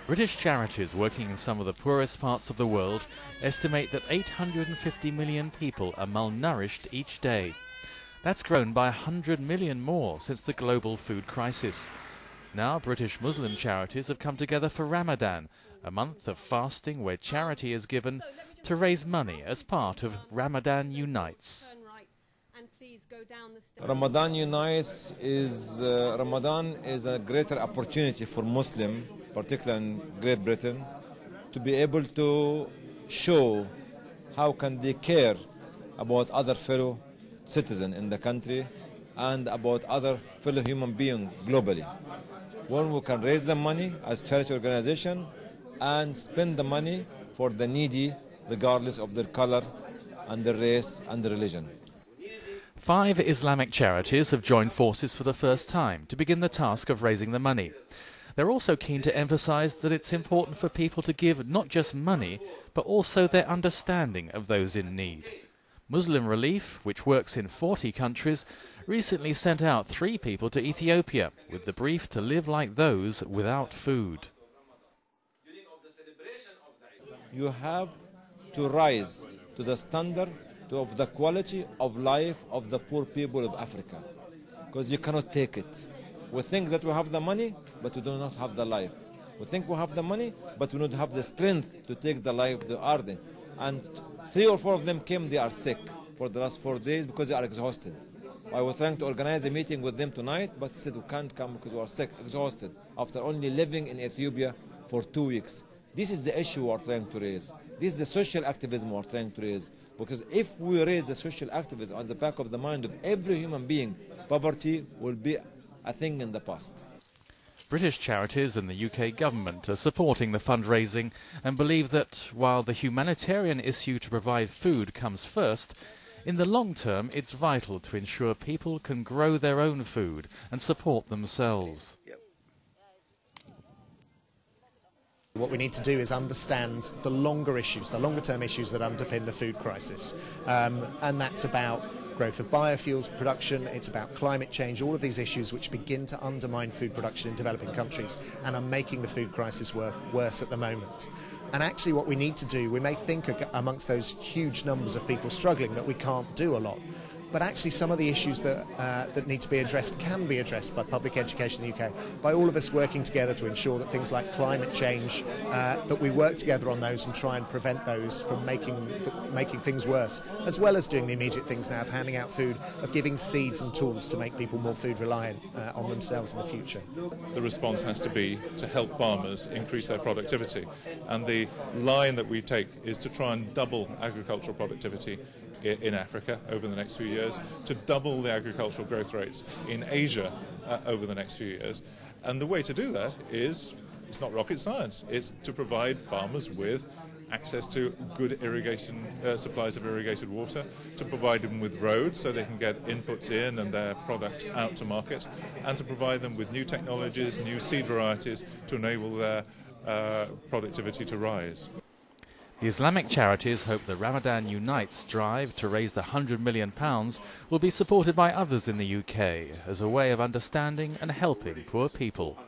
British charities working in some of the poorest parts of the world estimate that 850 million people are malnourished each day. That's grown by 100 million more since the global food crisis. Now British Muslim charities have come together for Ramadan, a month of fasting where charity is given to raise money as part of Ramadan Unites. Ramadan Unites Ramadan is a greater opportunity for Muslims, particularly in Great Britain, to be able to show how can they care about other fellow citizens in the country and about other fellow human beings globally. When we can raise the money as charity organization and spend the money for the needy regardless of their color and their race and their religion. 5 Islamic charities have joined forces for the first time to begin the task of raising the money. They're also keen to emphasize that it's important for people to give not just money, but also their understanding of those in need. Muslim Relief, which works in 40 countries, recently sent out 3 people to Ethiopia with the brief to live like those without food. You have to rise to the standard of the quality of life of the poor people of Africa, because you cannot take it. We think that we have the money, but we do not have the life. We think we have the money, but we don't have the strength to take the life they are there. And 3 or 4 of them came, they are sick for the last 4 days because they are exhausted. I was trying to organize a meeting with them tonight, but said we can't come because we are sick, exhausted, after only living in Ethiopia for 2 weeks. This is the issue we are trying to raise. This is the social activism we are trying to raise. Because if we raise the social activism on the back of the mind of every human being, poverty will be a thing in the past. British charities and the UK government are supporting the fundraising and believe that while the humanitarian issue to provide food comes first, in the long term it's vital to ensure people can grow their own food and support themselves. What we need to do is understand the longer issues, the longer-term issues that underpin the food crisis. And that's about growth of biofuels production, it's about climate change, all of these issues which begin to undermine food production in developing countries and are making the food crisis worse at the moment. And actually what we need to do, we may think amongst those huge numbers of people struggling that we can't do a lot. But actually some of the issues that need to be addressed can be addressed by public education in the UK, by all of us working together to ensure that things like climate change, that we work together on those and try and prevent those from making things worse, as well as doing the immediate things now of handing out food, of giving seeds and tools to make people more food reliant on themselves in the future. The response has to be to help farmers increase their productivity, and the line that we take is to try and double agricultural productivity in Africa over the next few years, to double the agricultural growth rates in Asia over the next few years. And the way to do that is, it's not rocket science, it's to provide farmers with access to good irrigation, supplies of irrigated water, to provide them with roads so they can get inputs in and their product out to market, and to provide them with new technologies, new seed varieties to enable their productivity to rise. The Islamic charities hope the Ramadan Unites drive to raise the £100 million will be supported by others in the UK as a way of understanding and helping poor people.